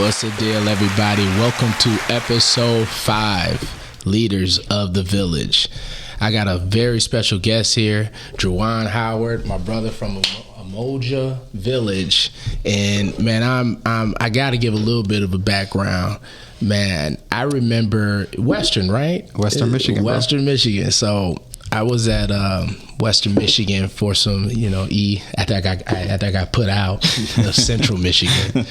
What's the deal, everybody? Welcome to episode 5, Leaders of the Village. I got a very special guest here, JerJuan Howard, my brother from Umoja Village. And man, I got to give a little bit of a background. Man, I remember Western, right? Western Michigan, bro. Western Michigan. So I was at Western Michigan for some, after I got put out of Central Michigan.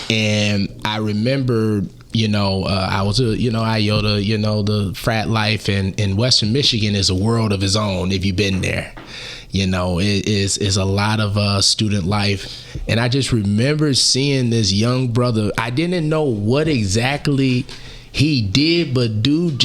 And I remember, I was IOTA, the frat life in Western Michigan is a world of its own if you've been there. It is a lot of student life. And I just remember seeing this young brother. I didn't know what exactly he did, but dude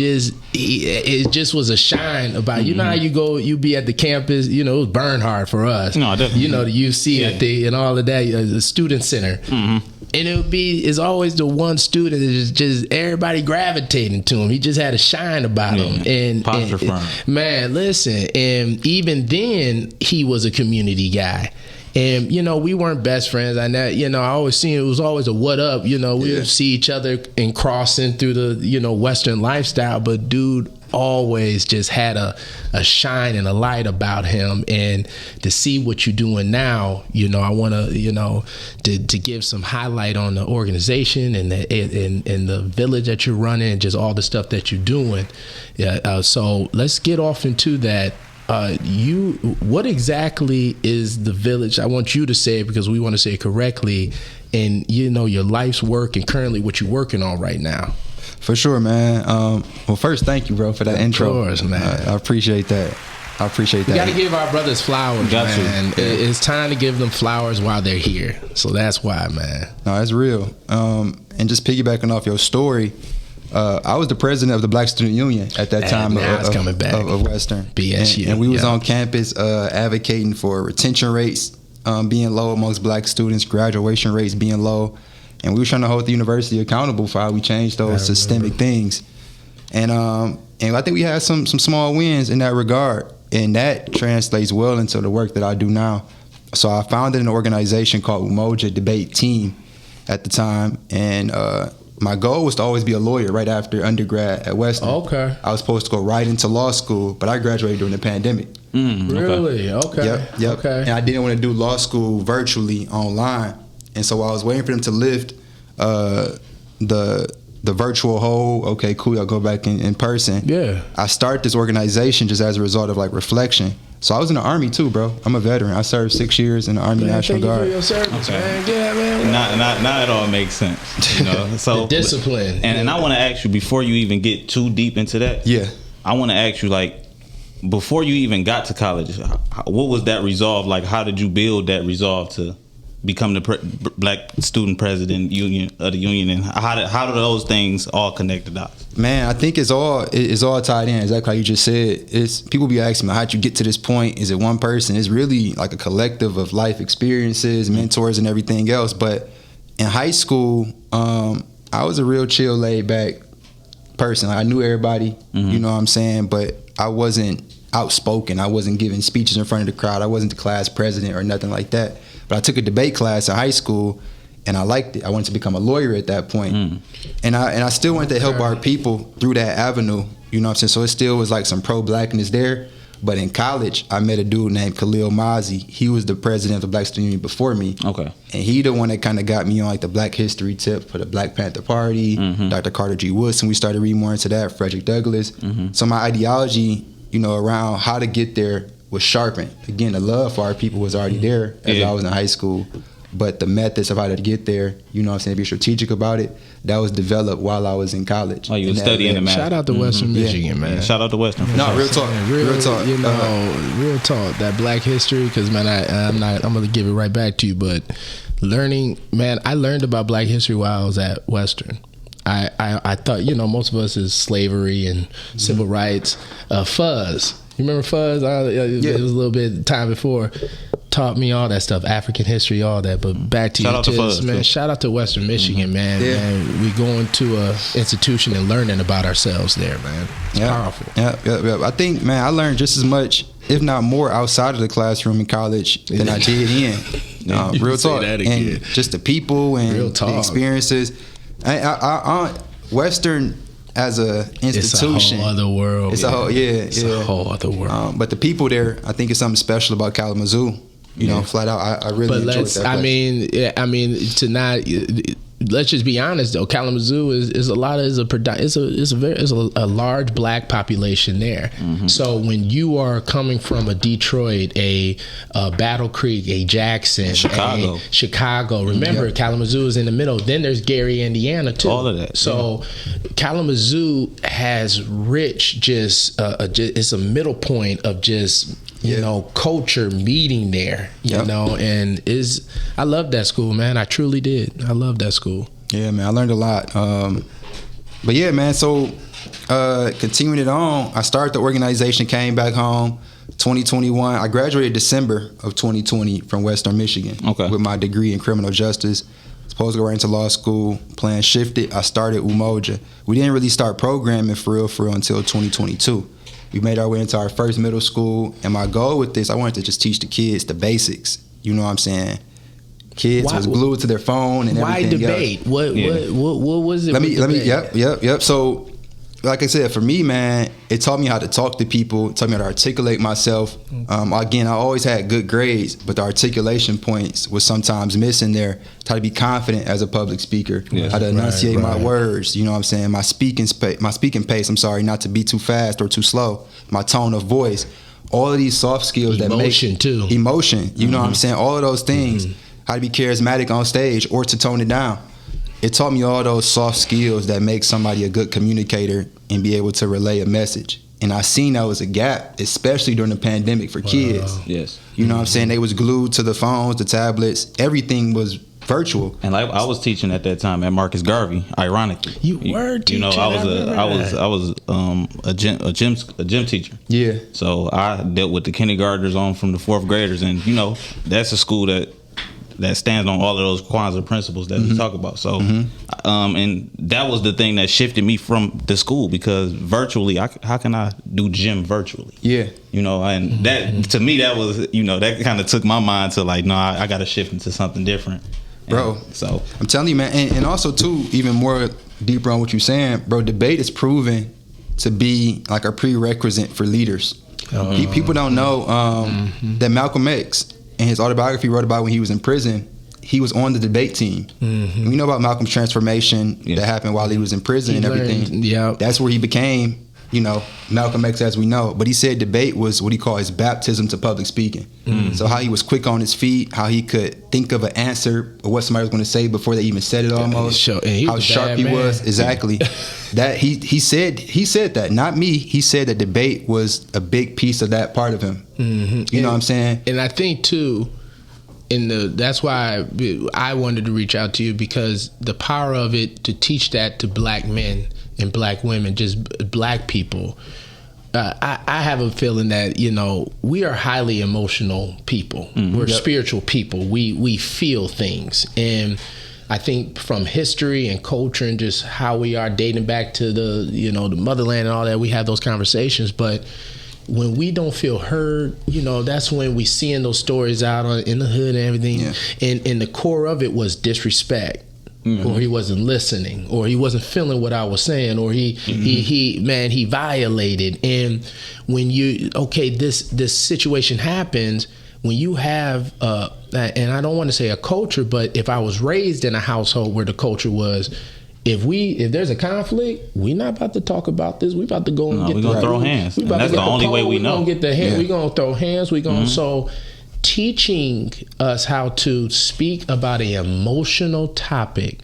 it just was a shine about, how you be at the campus, it was Bernhard for us. No, definitely. The UC and all of that, the student center. Mm-hmm. And it's always the one student that is just everybody gravitating to him. He just had a shine about him. And man, listen, and even then he was a community guy. And, we weren't best friends. I always seen it was always a what up, we would see each other and crossing through the, Western lifestyle. But dude always just had a shine and a light about him. And to see what you're doing now, I want to give some highlight on the organization and the village that you're running and just all the stuff that you're doing. So let's get off into that. What exactly is the village? I want you to say it because we want to say it correctly, and your life's work and currently what you're working on right now. For sure, man. Well, first, thank you, bro, for that intro. Of course, man. I appreciate that. We got to give our brothers flowers, man. It's time to give them flowers while they're here. So that's why, man. No, that's real. And just piggybacking off your story, I was the president of the Black Student Union at that time of Western. BSU. And we was on campus advocating for retention rates being low amongst black students, graduation rates being low. And we were trying to hold the university accountable for how we changed those systemic things. And I think we had some small wins in that regard. And that translates well into the work that I do now. So I founded an organization called Umoja Debate Team at the time. And my goal was to always be a lawyer right after undergrad at Western. Okay. I was supposed to go right into law school, but I graduated during the pandemic. Really? Okay. Yep. Okay. And I didn't want to do law school virtually online. And so while I was waiting for them to lift the virtual hold, okay, cool, I'll go back in person. Yeah. I started this organization just as a result of reflection. So I was in the Army too, bro. I'm a veteran. I served 6 years in the Army National Guard. Thank you for your service, man. Yeah, man. Now it all makes sense. So the discipline. And I want to ask you, before you even get too deep into that, I want to ask you, before you even got to college, what was that resolve like? How did you build that resolve to become the Black Student President of the union, and how do those things all connect the dots? Man, I think it's all tied in. Exactly how you just said. It's people be asking me, how'd you get to this point? Is it one person? It's really like a collective of life experiences, mentors, and everything else. But in high school, I was a real chill, laid back person. I knew everybody, you know what I'm saying, but I wasn't outspoken. I wasn't giving speeches in front of the crowd. I wasn't the class president or nothing like that. But I took a debate class in high school, and I liked it. I wanted to become a lawyer at that point. And I still wanted to help our people through that avenue, you know what I'm saying? So it still was some pro-blackness there. But in college, I met a dude named Khalil Mazi. He was the president of the Black Student Union before me. Okay. And he the one that kind of got me on the Black History tip for the Black Panther Party, Dr. Carter G. Woodson. We started reading more into that, Frederick Douglass. So my ideology, around how to get there was sharpened. Again, the love for our people was already there as I was in high school. But the methods of how to get there, be strategic about it, that was developed while I was in college. Oh, you were studying the math. Shout out to Western Michigan, man. Yeah, shout out to Western. No, real talk. Real talk. Real talk. That Black history, because, man, I'm going to give it right back to you. But learning, man, I learned about Black history while I was at Western. I thought, most of us is slavery and civil rights. Fuzz. You remember Fuzz? It was a little bit time before. Taught me all that stuff, African history, all that. But back to shout you, out to Fuzz, man. Shout out to Western Michigan, man. Yeah. Man, we going to a institution and learning about ourselves there, man. It's powerful. Yeah. I think, man, I learned just as much, if not more, outside of the classroom in college than I did in. Real talk. And just the people and the experiences. Western as a institution, it's a whole other world. It's a whole other world. But the people there, I think, it's something special about Kalamazoo. You know, flat out, I really enjoyed that place. I mean, to not. Let's just be honest though. Kalamazoo is a large black population there. Mm-hmm. So when you are coming from a Detroit, a Battle Creek, a Jackson, Chicago. Remember, Kalamazoo is in the middle. Then there's Gary, Indiana too. All of that. So Kalamazoo has rich, it's a middle point of just. You know, culture meeting there, you know, and I love that school, man. I truly did. I love that school. Yeah, man, I learned a lot. But yeah, man, so continuing it on, I started the organization, came back home, 2021. I graduated December of 2020 from Western Michigan with my degree in criminal justice. Supposed to go right into law school, plan shifted. I started Umoja. We didn't really start programming for real until 2022. We made our way into our first middle school, and my goal with this, I wanted to just teach the kids the basics. You know what I'm saying? Kids was glued to their phone and everything. Why debate? Else. What was it? Let me. Yep. So, like I said, for me, man, it taught me how to talk to people. It taught me how to articulate myself. Again, I always had good grades, but the articulation points was sometimes missing there. How to be confident as a public speaker, how to enunciate my words, you know what I'm saying, my speaking pace, I'm sorry, not to be too fast or too slow, my tone of voice, all of these soft skills that make emotion, you know what I'm saying, all of those things, how to be charismatic on stage or to tone it down. It taught me all those soft skills that make somebody a good communicator and be able to relay a message. And I seen that was a gap, especially during the pandemic for kids. Yes. You know what I'm saying? They was glued to the phones, the tablets, everything was virtual. And like I was teaching at that time at Marcus Garvey, ironically. You were teaching. You know, I was a gym teacher. Yeah. So I dealt with the kindergartners on from the 4th graders, and you know, that's a school that stands on all of those Kwanzaa principles that we talk about. So, and that was the thing that shifted me from the school, because virtually, how can I do gym virtually? Yeah. You know, and that, to me, that was, you know, that kind of took my mind to like, no, I got to shift into something different. Bro, so I'm telling you, man, and also too, even more deeper on what you're saying, bro, debate is proven to be like a prerequisite for leaders. People don't know that Malcolm X, in his autobiography, wrote about when he was in prison, he was on the debate team. We know about Malcolm's transformation that happened while he was in prison and everything. That's where he became, you know, Malcolm X as we know. But he said debate was what he called his baptism to public speaking. So how he was quick on his feet, how he could think of an answer or what somebody was going to say before they even said it almost. How sharp he was. Exactly. That he said that, not me. He said that debate was a big piece of that part of him. You know what I'm saying? And I think too, that's why I wanted to reach out to you, because the power of it to teach that to black men and black women, just black people. I have a feeling that, you know, we are highly emotional people. We're spiritual people. We feel things. And I think from history and culture and just how we are dating back to the, you know, the motherland and all that, we have those conversations. But when we don't feel heard, you know, that's when we seeing those stories out in the hood and everything. And the core of it was disrespect. Or he wasn't listening, or he wasn't feeling what I was saying, or he violated. And when this situation happens, when you have and I don't want to say a culture, but if I was raised in a household where the culture was, if there's a conflict, we're not about to talk about this. We're about to go and we're gonna throw hands. And that's the only way we know. We're gonna get the hand. We're gonna throw hands. We're gonna so. Teaching us how to speak about an emotional topic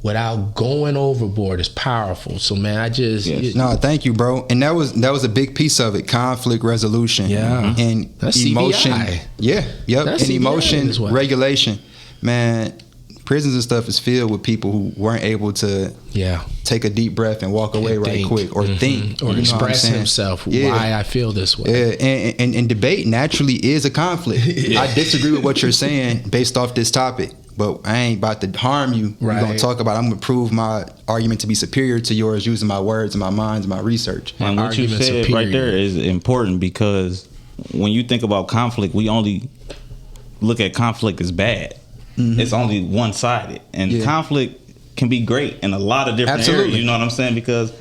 without going overboard is powerful. So man, I just no, thank you, bro. And that was a big piece of it. Conflict resolution, and that's emotion, CBI. and CBI emotion regulation. Man, prisons and stuff is filled with people who weren't able to take a deep breath and walk away right quick, or think, or express himself why I feel this way. And debate naturally is a conflict. I disagree with what you're saying based off this topic, but I ain't about to harm you. We're gonna talk about, I'm gonna prove my argument to be superior to yours using my words and my minds and my research. And what you said right there is important, because when you think about conflict, we only look at conflict as bad. It's only one-sided, and conflict can be great in a lot of different areas. You know what I'm saying? Because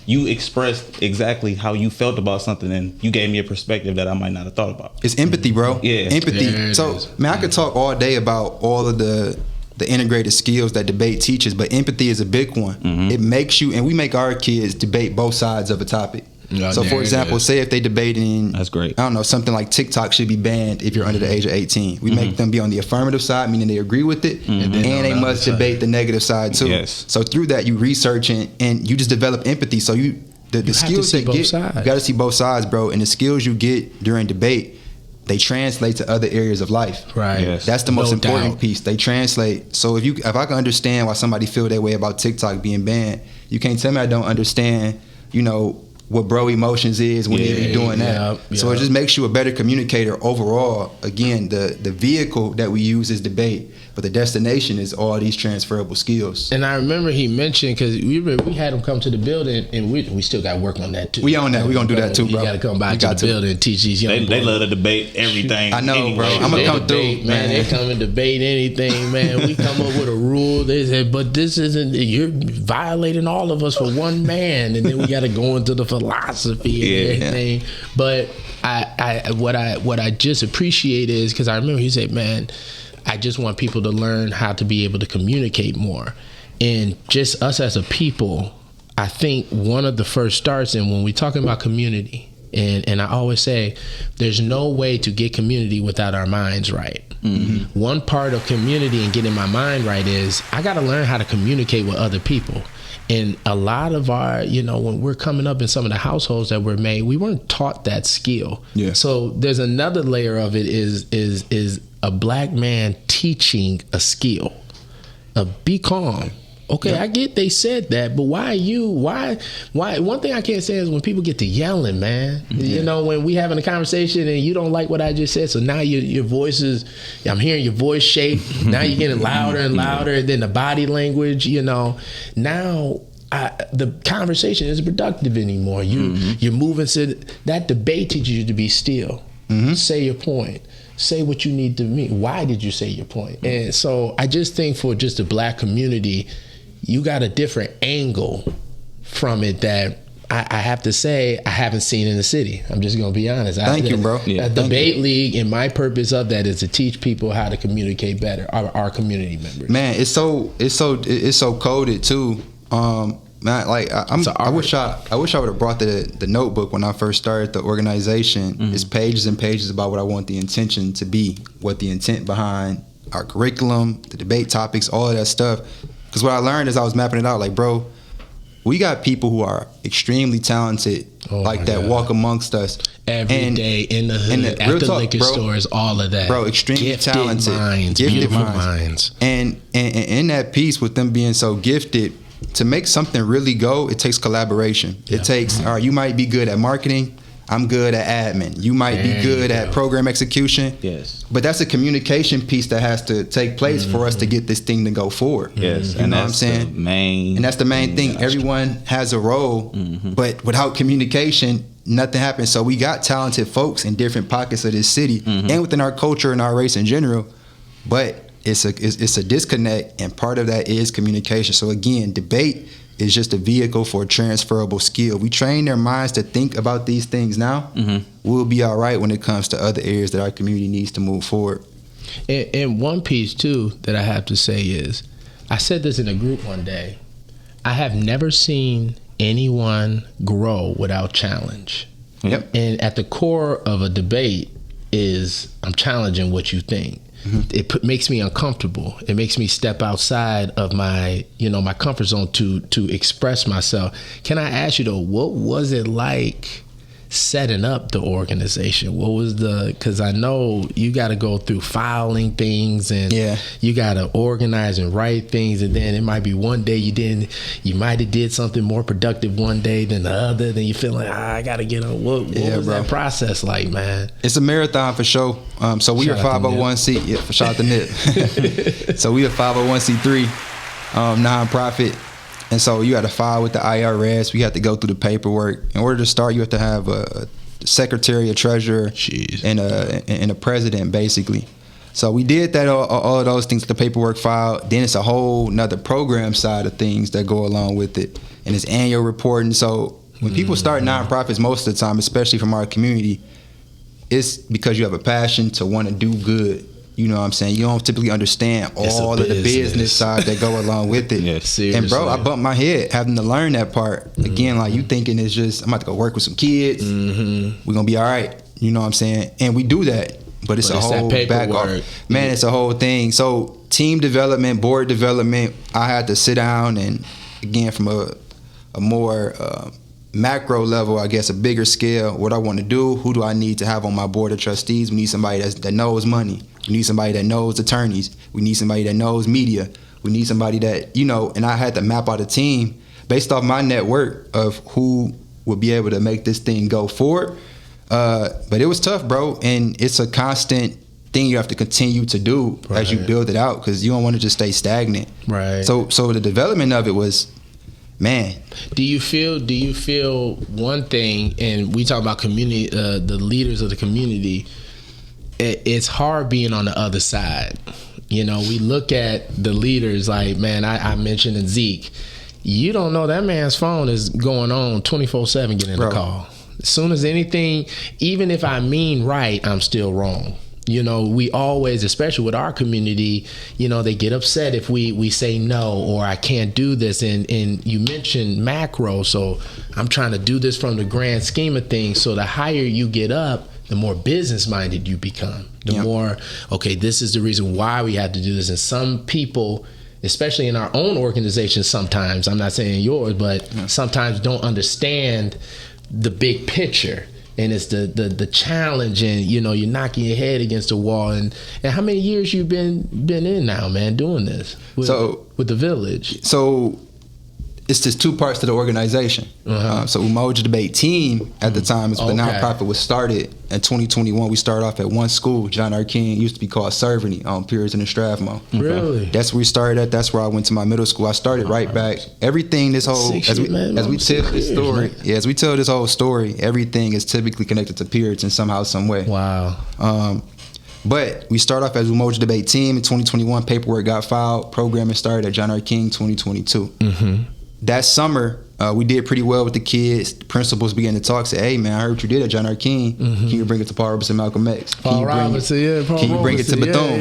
you expressed exactly how you felt about something, and you gave me a perspective that I might not have thought about. It's empathy, bro. Yeah, empathy. So, man, I could talk all day about all of the integrated skills that debate teaches, but empathy is a big one. It makes you, and we make our kids debate both sides of a topic. So, for example, say if they debating, that's great. I don't know, something like TikTok should be banned if you're under the age of 18. We make them be on the affirmative side, meaning they agree with it, and they must debate the negative side too. Yes. So through that, you research and you just develop empathy. So the skills they get, you got to see both sides, bro. And the skills you get during debate, they translate to other areas of life. Right. Yes. That's the most important piece. They translate. So if I can understand why somebody feel that way about TikTok being banned, you can't tell me I don't understand, what bro emotions is when they be doing that. So it just makes you a better communicator overall. Again, the vehicle that we use is debate, but the destination is all these transferable skills. And I remember he mentioned, because we had him come to the building, and we still got to work on that too. We on that. We gonna do that too, bro. You got to come by to the building and teach these young boys. They love to debate everything. I know, bro. I'm gonna come through, man. They come and debate anything, man. We come up with a rule. They said, but this isn't. You're violating all of us for one man, and then we got to go into the philosophy and everything. But what I just appreciate is, because I remember he said, man, I just want people to learn how to be able to communicate more. And just us as a people, I think one of the first starts, and when we're talking about community, and I always say there's no way to get community without our minds right. One part of community and getting my mind right is I got to learn how to communicate with other people. And a lot of our, when we're coming up in some of the households that were made, we weren't taught that skill. Yeah. So there's another layer of it is a black man teaching a skill. Be calm. Okay, I get they said that, but why? One thing I can't say is when people get to yelling, man. When we having a conversation and you don't like what I just said, so now your voice is, I'm hearing your voice shake. Now you're getting louder and louder, and then the body language, now the conversation isn't productive anymore. You're moving, so that debate teaches you to be still. Say your point. Say what you need to mean. Why did you say your point? And so I just think for just the black community, you got a different angle from it that I have to say I haven't seen in the city. I'm just going to be honest. Thank you, bro. A debate league, and my purpose of that is to teach people how to communicate better, our community members. Man, it's so coded too. Man, like I wish I would have brought the notebook when I first started the organization. It's pages and pages about what I want the intention to be, what the intent behind our curriculum, the debate topics, all of that stuff. Because what I learned as I was mapping it out, like, bro, we got people who are extremely talented, that walk amongst us every day in the hood, at the liquor stores, all of that, bro. Extremely talented, gifted minds. And in that piece, with them being so gifted, to make something really go, it takes collaboration. It takes, all right, you might be good at marketing, I'm good at admin. You might be good at program execution. Yes. But that's a communication piece that has to take place for us to get this thing to go forward. Yes. You know what I'm saying? And that's the main thing. Everyone has a role, but without communication, nothing happens. So we got talented folks in different pockets of this city and within our culture and our race in general. But it's a disconnect, and part of that is communication. So again, debate is just a vehicle for a transferable skill. We train their minds to think about these things now. We'll be all right when it comes to other areas that our community needs to move forward. And one piece too that I have to say is, I said this in a group one day, I have never seen anyone grow without challenge. Yep. And at the core of a debate is I'm challenging what you think. It makes me uncomfortable. It makes me step outside of my comfort zone to express myself. Can I ask you though, what was it like setting up the organization? What was because I know you got to go through filing things, and you got to organize and write things, and then it might be one day you might have did something more productive one day than the other, then you feel like I got to get on. What was that process like, man? It's a marathon for sure. So we are 501c. Shout out to Nip. So we are 501c3 nonprofit. And so you got to file with the IRS. We have to go through the paperwork. In order to start, you have to have a secretary, a treasurer, and a president, basically. So we did that, all of those things, the paperwork filed. Then it's a whole nother program side of things that go along with it. And it's annual reporting. So when people start nonprofits, most of the time, especially from our community, it's because you have a passion to want to do good. You know what I'm saying? You don't typically understand all of the business side that go along with it. Yeah, seriously. And bro, I bumped my head having to learn that part. Again, like you thinking it's just, I'm about to go work with some kids. We're going to be all right. You know what I'm saying? And we do that. But it's a whole back off. Man, it's a whole thing. So team development, board development, I had to sit down and, again, from a more macro level, I guess, a bigger scale, what I want to do, who do I need to have on my board of trustees? We need somebody that knows money. We need somebody that knows attorneys. We need somebody that knows media. We need somebody that, you know, and I had to map out a team based off my network of who would be able to make this thing go forward. But it was tough, bro. And it's a constant thing you have to continue to do as you build it out, because you don't want to just stay stagnant. Right. So the development of it was, man. Do you feel one thing, and we talk about community, the leaders of the community, it's hard being on the other side. You know, we look at the leaders like, man, I mentioned in Zeke, you don't know that man's phone is going on 24/7 getting a call. As soon as anything, even if I mean right, I'm still wrong. You know, we always, especially with our community, you know, they get upset if we say no, or I can't do this. And you mentioned macro, so I'm trying to do this from the grand scheme of things. So the higher you get up, the more business-minded you become. The more, okay, this is the reason why we have to do this. And some people, especially in our own organization sometimes, I'm not saying yours, but sometimes don't understand the big picture. And it's the challenge, and you know, you're knocking your head against the wall. And how many years you been in now, man, doing this with the village? So it's just two parts to the organization. So Umoja Debate Team at the time is when the nonprofit was started in 2021. We started off at one school, John R. King, used to be called Cerveny on Puritan and Strathmore. Really? That's where we started at. That's where I went to my middle school. I started right back. Everything, this whole, as we tell this story, as we tell this whole story, everything is typically connected to Puritan somehow, some way. Wow. But we start off as Umoja Debate Team in 2021. Paperwork got filed. Programming started at John R. King 2022. That summer, we did pretty well with the kids. The principals began to talk, say, hey, man, I heard what you did at John R. King. Can you bring it to Paul Robeson, Malcolm X? Can you bring it to Bethune?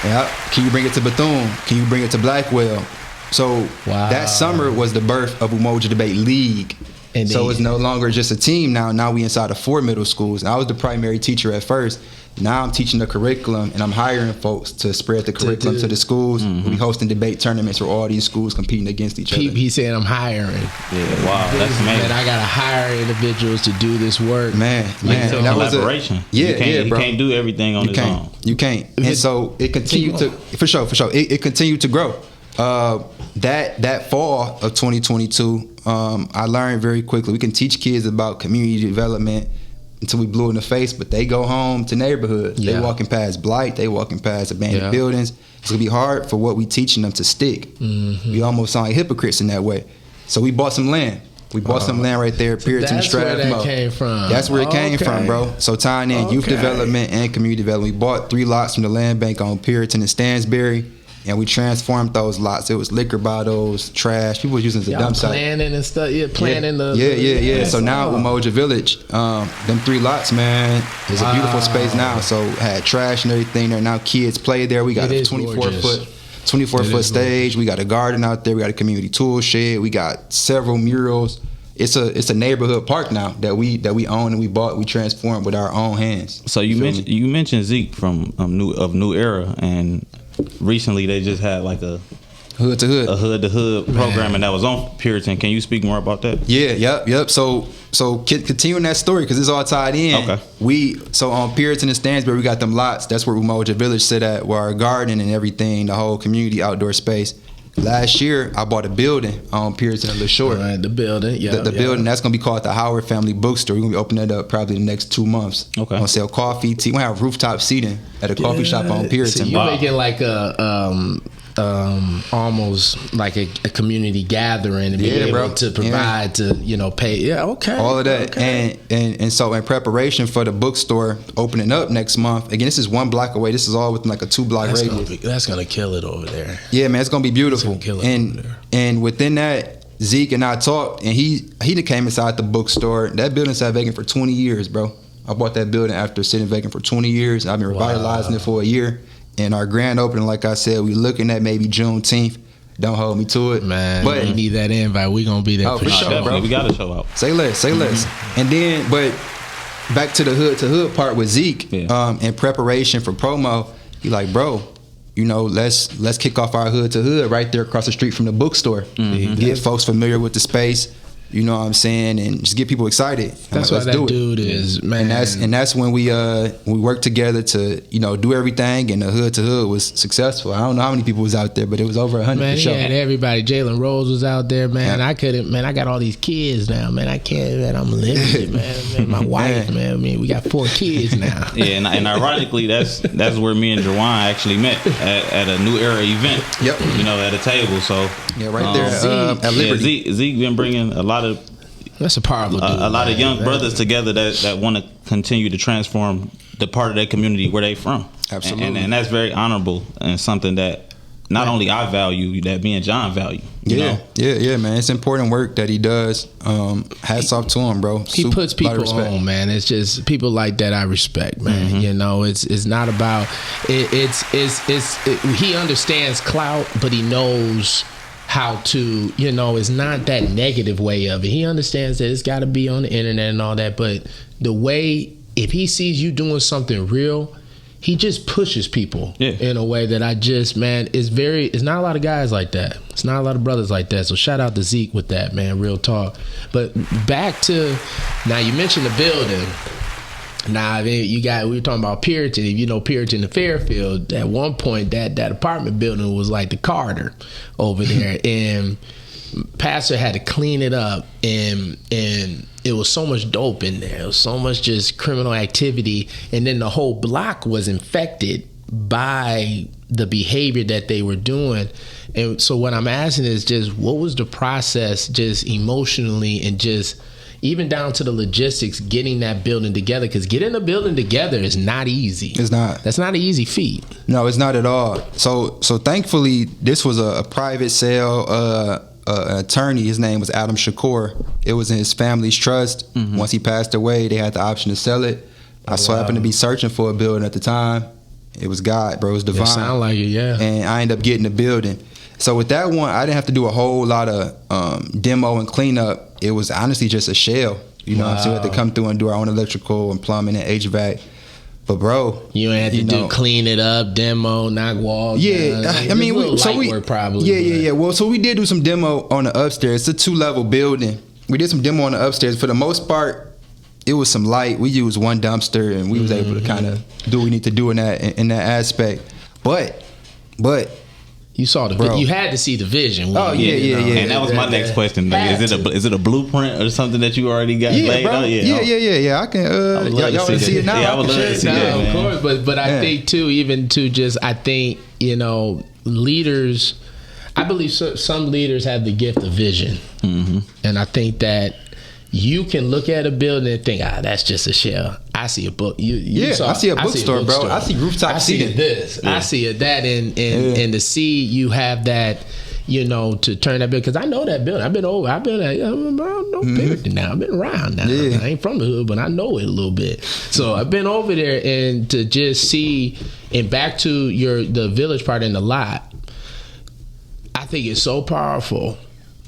Yeah. Can you bring it to Bethune? Can you bring it to Blackwell? So that summer was the birth of Umoja Debate League. Indeed. So it's no longer just a team now. Now we inside of 4 middle schools. And I was the primary teacher at first. Now I'm teaching the curriculum, and I'm hiring folks to spread the curriculum to the schools. We'll be hosting debate tournaments where all these schools competing against each other. He's saying I'm hiring. Yeah, wow, that's amazing. Man, I gotta hire individuals to do this work. Man, that was collaboration. Bro. You can't do everything on its own. You can't. And so it continued to, for sure. It continued to grow. That fall of 2022, I learned very quickly we can teach kids about community development until we blew in the face, but they go home to neighborhoods. They walking past blight, they walking past abandoned buildings. It's gonna be hard for what we teaching them to stick. We almost sound like hypocrites in that way. So we bought some land. We bought some land right there, Puritan and Strathmore. That's where that came from. That's where it came from, bro. So tying in youth development and community development. We bought 3 lots from the land bank on Puritan and Stansbury, and we transformed those lots. It was liquor bottles, trash. People was using it as a dump site. Planning and stuff. Planning the... Yeah. So now Umoja Village, them 3 lots, man, is a beautiful space now. So had trash and everything there. Now kids play there. We got a 24-foot stage. We got a garden out there. We got a community tool shed. We got several murals. It's a neighborhood park now that we own and we bought. We transformed with our own hands. So you mentioned Zeke from New Era, and recently they just had like a hood to hood programming that was on Puritan. Can you speak more about that? Yep. So continuing that story, because it's all tied in. Okay. So on Puritan and Stansbury, we got them lots. That's where Umoja Village sit at, where our garden and everything, the whole community outdoor space. Last year, I bought a building on Puritan and LaShore. Right, the building, The building, that's going to be called the Howard Family Bookstore. We're going to be opening that up probably the next 2 months. Okay. We're going to sell coffee, tea. We're going to have rooftop seating at a coffee shop on Puritan. So you're making like a almost like a community gathering and be able to provide to pay. All of that. Okay. And so in preparation for the bookstore opening up next month, again, this is 1 block away. This is all within like a 2-block radius. That's gonna kill it over there. Yeah, man, it's gonna be beautiful. And within that, Zeke and I talked, and he came inside the bookstore. That building sat vacant for 20 years, bro. I bought that building after sitting vacant for 20 years. I've been revitalizing it for a year. And our grand opening, like I said, we looking at maybe Juneteenth. Don't hold me to it, man. But you need that invite. We gonna be there for sure, bro. We gotta show up. Say less. And then, but back to the hood to hood part with Zeke. In preparation for promo, he like, bro, let's kick off our hood to hood right there across the street from the bookstore. Get folks familiar with the space. You know what I'm saying, and just get people excited. That's what that dude is, man. And that's when we worked together to do everything, and the hood to hood was successful. I don't know how many people was out there, but it was over 100. Man, for sure. He had everybody. Jalen Rose was out there, man. Yeah. I couldn't, man. I got all these kids now, man. I can't, man. I'm limited, man. My wife, man. I mean, we got 4 kids now. Yeah, and ironically, that's where me and JerJuan actually met at a New Era event. Yep. At a table. So right there at Liberty. Zeke been bringing a lot of. That's a powerful dude. A lot of young brothers together that want to continue to transform the part of their community where they from. Absolutely. And that's very honorable and something that not only I value, that me and John value. Yeah, man. It's important work that he does. Hats off to him, bro. He puts people on, man. It's just people like that I respect, man. It's not about he understands clout, but he knows how to, it's not that negative way of it. He understands that it's got to be on the internet and all that, but the way, if he sees you doing something real, he just pushes people in a way that it's not a lot of guys like that. It's not a lot of brothers like that. So shout out to Zeke with that, man, real talk. But back to, now you mentioned the building. Now, we were talking about Puritan. If you know Puritan and Fairfield, at one point that apartment building was like the Carter over there, and Pastor had to clean it up, and it was so much dope in there. It was so much just criminal activity, and then the whole block was infected by the behavior that they were doing. And so what I'm asking is just, what was the process just emotionally and just even down to the logistics, getting that building together? Because getting a building together is not easy. It's not. That's not an easy feat. No, it's not at all. So thankfully, this was a private sale. An attorney, his name was Adam Shakur. It was in his family's trust. Once he passed away, they had the option to sell it. I so happened to be searching for a building at the time. It was God, bro. It was divine. It sound like it, yeah. And I ended up getting the building. So with that one, I didn't have to do a whole lot of demo and cleanup. It was honestly just a shell. So we had to come through and do our own electrical and plumbing and HVAC. But bro, you had to do clean it up, demo, knock walls. Yeah, I mean, work probably. Yeah. Well, so we did do some demo on the upstairs. It's a 2-level building. We did some demo on the upstairs. For the most part, it was some light. We used one dumpster, and we was able to kind of do what we need to do in that aspect. But you saw the you had to see the vision. Oh yeah. And that was my next question. Like, is it a blueprint or something that you already got laid out? Yeah. I can. Y'all want to see it now? Yeah, I would love to see that, of course. But I think too, even to just, I think leaders. I believe some leaders have the gift of vision, and I think that you can look at a building and think, that's just a shell. I see a book. I see a bookstore, bro. I see rooftop seating. I see this. I see it that, and to see you have that, to turn that building, because I know that building. I've been around Puritan now. I've been around now. I ain't from the hood, but I know it a little bit. So I've been over there, and to just see, and back to the village part in the lot, I think it's so powerful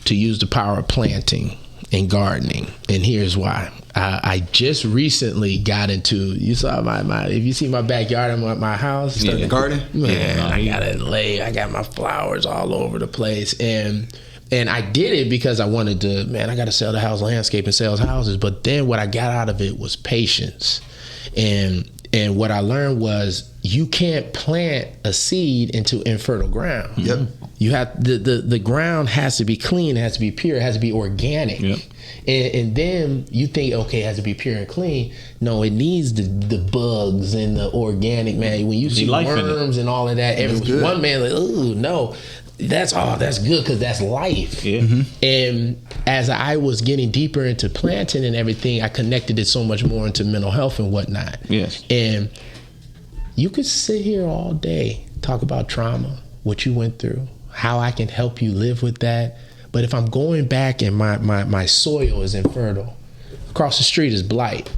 to use the power of planting and gardening, and here's why. I just recently got into, you saw if you see my backyard and my house, the garden, man, I got my flowers all over the place, and I did it because I wanted to, I got to sell the house, landscape and sales houses. But then what I got out of it was patience, and And what I learned was you can't plant a seed into infertile ground. Yep. You have the ground has to be clean, it has to be pure, it has to be organic. Yep. And then you think, okay, it has to be pure and clean. No, it needs the bugs and the organic, man. When you see worms and all of that, one man like, oh no, that's good because that's life. Yeah. And as I was getting deeper into planting and everything, I connected it so much more into mental health and whatnot. Yes. And you could sit here all day, talk about trauma, what you went through, how I can help you live with that. But if I'm going back and my soil is infertile, across the street is blight.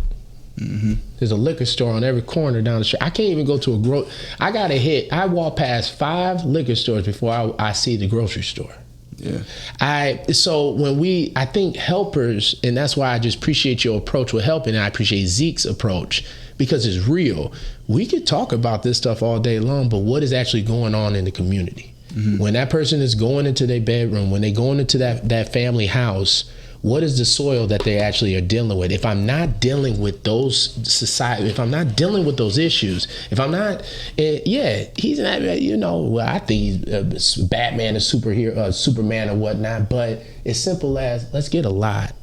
There's a liquor store on every corner down the street. I can't even go to I walk past 5 liquor stores before I see the grocery store. Yeah. I think helpers, and that's why I just appreciate your approach with helping, and I appreciate Zeke's approach because it's real. We could talk about this stuff all day long, but what is actually going on in the community? When that person is going into their bedroom, when they're going into that family house, what is the soil that they actually are dealing with? If I'm not dealing with those if I'm not dealing with those issues, if I'm not, he's not, I think he's Batman, a superhero, Superman or whatnot, but it's simple as let's get a lot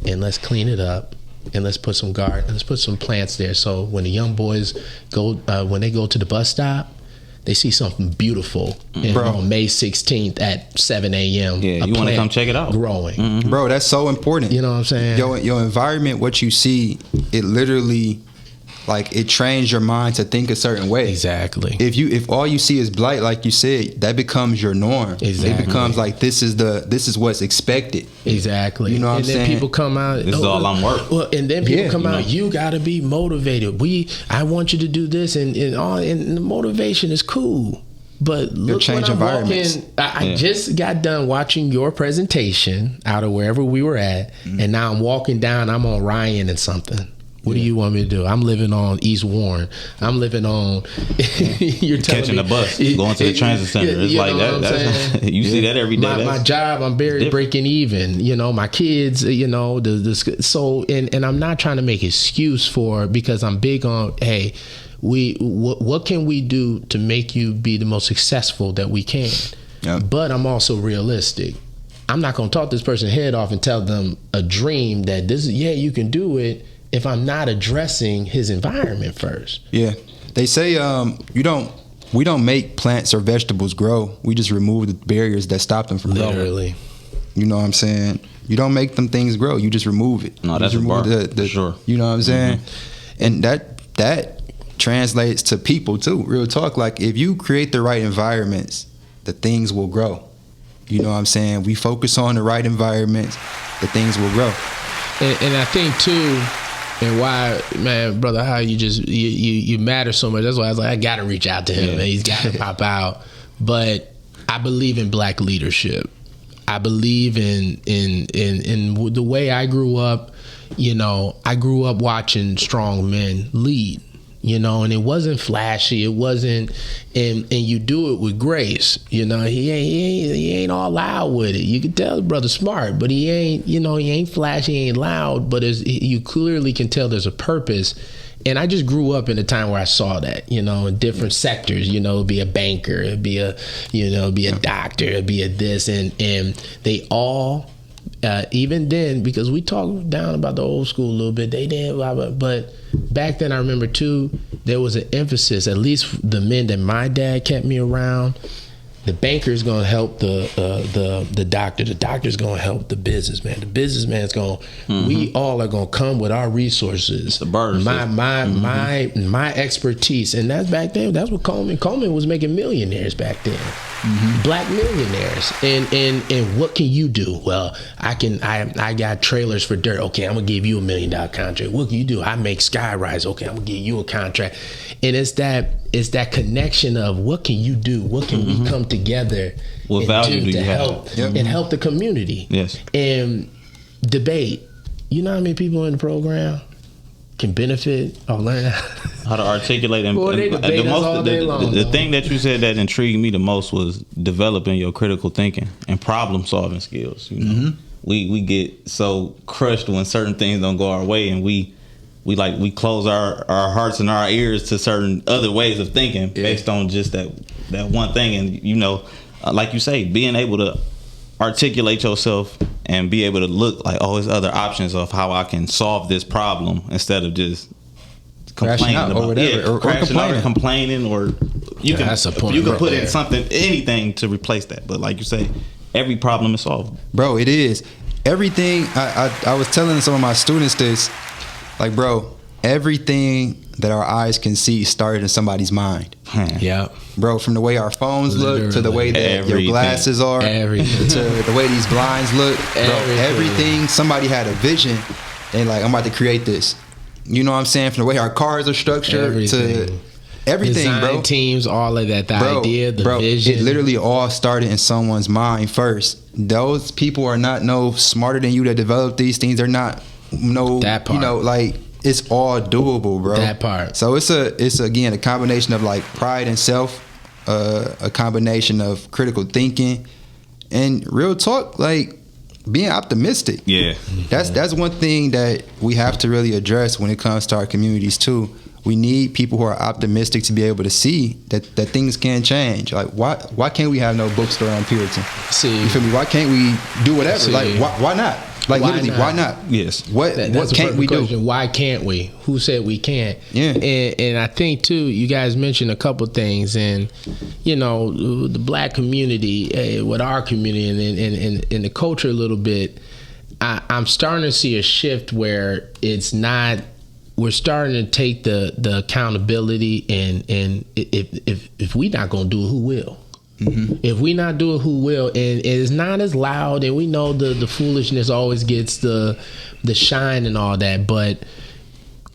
and let's clean it up. And let's put some let's put some plants there. So when the young boys when they go to the bus stop, they see something beautiful on May 16th at 7 a.m. Yeah, you want to come check it out. Growing. Bro, that's so important. You know what I'm saying? Your environment, what you see, it literally, like, it trains your mind to think a certain way. Exactly. If all you see is blight, like you said, that becomes your norm. Exactly. It becomes like this is what's expected. Exactly. You know what I'm saying? And then people come out. This is all I'm worth. Well, and then people come out. You gotta be motivated. I want you to do this, and the motivation is cool. But look, change environments. I just got done watching your presentation out of wherever we were at, and now I'm walking down. I'm on Ryan and something. What do you want me to do? I'm living on East Warren. I'm living on. You're catching the bus, going to the transit center. It's like that. You see that every day. My job, I'm barely breaking even. My kids. So I'm not trying to make excuse for it because I'm big on. Hey, what can we do to make you be the most successful that we can? Yeah. But I'm also realistic. I'm not going to talk this person's head off and tell them a dream that you can do it. If I'm not addressing his environment first. Yeah. They say we don't make plants or vegetables grow. We just remove the barriers that stop them from growing. Literally. You know what I'm saying? You don't make them things grow. You just remove it. No, that's a bar. Sure. You know what I'm saying? And that translates to people too. Real talk. Like, if you create the right environments, the things will grow. You know what I'm saying? We focus on the right environments, the things will grow. And I think too, and why, man, brother, how you matter so much. That's why I was like, I gotta reach out to him. Man. He's gotta pop out. But I believe in black leadership. I believe in the way I grew up. I grew up watching strong men lead. And it wasn't flashy. It wasn't, and you do it with grace. He ain't all loud with it. You can tell the brother's smart, but he ain't, he ain't flashy, he ain't loud, but you clearly can tell there's a purpose. And I just grew up in a time where I saw that, in different sectors, it'd be a banker, it'd be a doctor, it'd be a this, and they all, even then, because we talked down about the old school a little bit, they did, but back then I remember too, there was an emphasis, at least the men that my dad kept me around, the banker's gonna help the doctor. The doctor's gonna help the businessman. The businessman's gonna. We all are gonna come with our resources. The burden. My expertise, and that's back then. That's what Coleman was making millionaires back then. Black millionaires. And what can you do? Well, I got trailers for dirt. Okay, I'm gonna give you $1 million contract. What can you do? I make skyrise. Okay, I'm gonna give you a contract. And it's that connection of what can you do? What can we come together what value do you help have? And help the community? Yes. And debate. You know how many people in the program can benefit or learn how to articulate and the thing that you said that intrigued me the most was developing your critical thinking and problem solving skills. We get so crushed when certain things don't go our way, and we we close our hearts and our ears to certain other ways of thinking based on just that one thing. And you know, like you say, being able to articulate yourself and be able to look like, oh, there's other options of how I can solve this problem instead of just complaining out about or whatever, or complaining, or you can that's a point you can right put there. in something, anything to replace that. But like you say, every problem is solved, bro. It is everything. I was telling some of my students this, like, bro, everything that our eyes can see started in somebody's mind. Yeah, bro, from the way our phones look to the way that your glasses are, to the way these blinds look, bro, everything. Somebody had a vision and like, I'm about to create this. You know what I'm saying? From the way our cars are structured to everything, design bro. Teams, all of that, the idea, the vision. It literally all started in someone's mind first. Those people are not no smarter than you that develop these things. They're not that part. You know, like, it's all doable, bro. That part. So it's again a combination of like pride and self, a combination of critical thinking, and real talk, like being optimistic. Yeah, that's one thing that we have to really address when it comes to our communities too. We need people who are optimistic to be able to see that things can change. Like, why can't we have no bookstore on Puritan? See, you feel me? Why can't we do whatever? See. Like, why not? Like, why literally, not? Why not? Yes. What can't we do? Why can't we? Who said we can't? Yeah. And I think too, you guys mentioned a couple things, and you know, the black community, with our community, and in the culture a little bit, I'm starting to see a shift where it's not. We're starting to take the accountability, and if we not gonna do it, who will? Mm-hmm. If we not do it, who will? And it's not as loud, and we know the foolishness always gets the shine and all that. But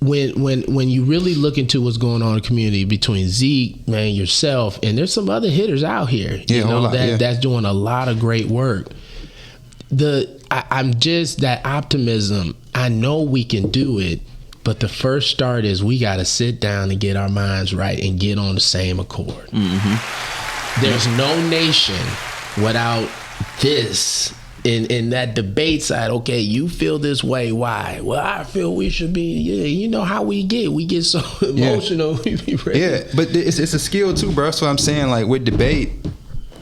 when you really look into what's going on in the community between Zeke, man, yourself, and there's some other hitters out here, that's doing a lot of great work. I'm just that optimism. I know we can do it. But the first start is we got to sit down and get our minds right and get on the same accord. Mm-hmm. There's no nation without this. In that debate side, okay, you feel this way, why? Well, I feel we should be, you know how we get so emotional. Yeah, but it's a skill too, bro. That's what I'm saying. Like, with debate,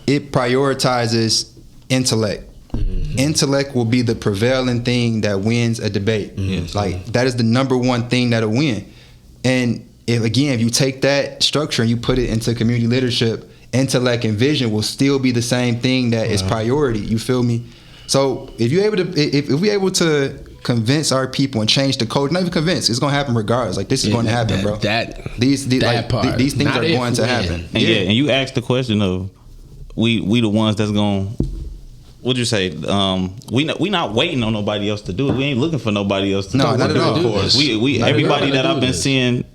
it prioritizes intellect. Mm-hmm. Intellect will be the prevailing thing that wins a debate. Mm-hmm. Like, that is the number one thing that'll win. And if you take that structure and you put it into community leadership, intellect and vision will still be the same thing that is priority. You feel me? So if we're able to convince our people and change the code, not even convince, it's gonna happen regardless. Like, this is going to happen, bro. These things are going to happen. And and you asked the question of we the ones that's going. What'd you say? We not waiting on nobody else to do it. We ain't looking for nobody else to do it. No, not at all. We everybody that I've been seeing,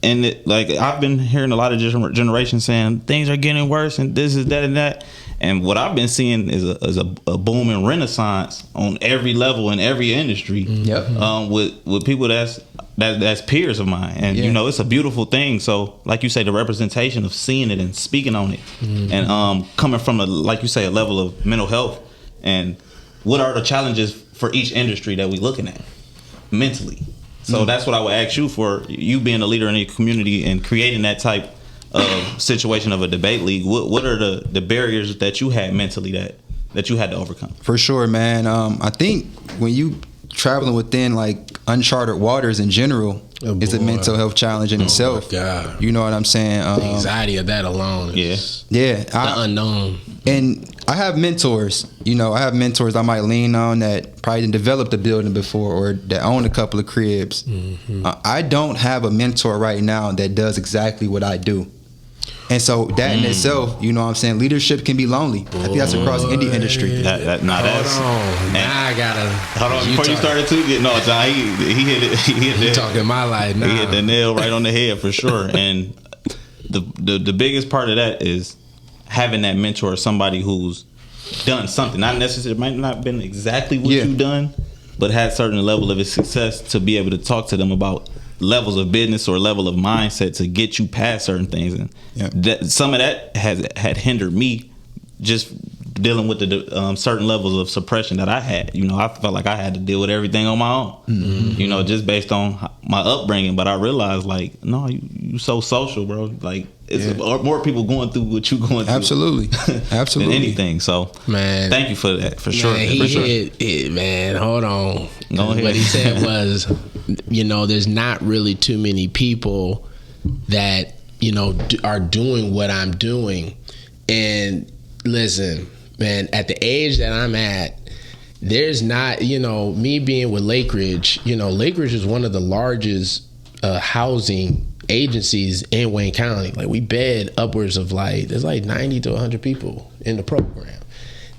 and I've been hearing a lot of different generations saying things are getting worse and this is that and that. And what I've been seeing is a booming renaissance on every level in every industry. Yep. With people that's peers of mine, and you know, it's a beautiful thing. So, like you say, the representation of seeing it and speaking on it, and coming from like you say, a level of mental health, and what are the challenges for each industry that we looking at mentally. So that's what I would ask you, for you being a leader in the community and creating that type of situation of a debate league. What are the barriers that you had mentally that you had to overcome? For sure, man. I think when you traveling within like uncharted waters in general, it's a mental health challenge in itself. God. You know what I'm saying? The anxiety of that alone is the unknown. And I have mentors. You know, I have mentors I might lean on that probably didn't develop the building before or that own a couple of cribs. Mm-hmm. I don't have a mentor right now that does exactly what I do. And so that in itself, you know what I'm saying, leadership can be lonely. I think that's across any industry. Hold on. Now I gotta. Hold on. Before you started to get John, he hit it. He talking my life now. He hit the nail right on the head for sure. And the biggest part of that is having that mentor, somebody who's done something. Not necessarily, might not have been exactly what you've done, but had certain level of success to be able to talk to them about levels of business or level of mindset to get you past certain things. And that, some of that had hindered me just dealing with the certain levels of suppression that I had. You know, I felt like I had to deal with everything on my own. You know, just based on my upbringing. But I realized, like, no, you so social, bro. Like, it's more people going through what you going through. Absolutely. Than anything. So, man, thank you for that, for sure. Man, hold on. Go ahead. What he said was, you know, there's not really too many people that, you know, are doing what I'm doing. And listen, man, at the age that I'm at, there's not, you know, me being with Lake Ridge, you know, Lake Ridge is one of the largest housing agencies in Wayne County. Like, we bed upwards of there's 90 to 100 people in the program.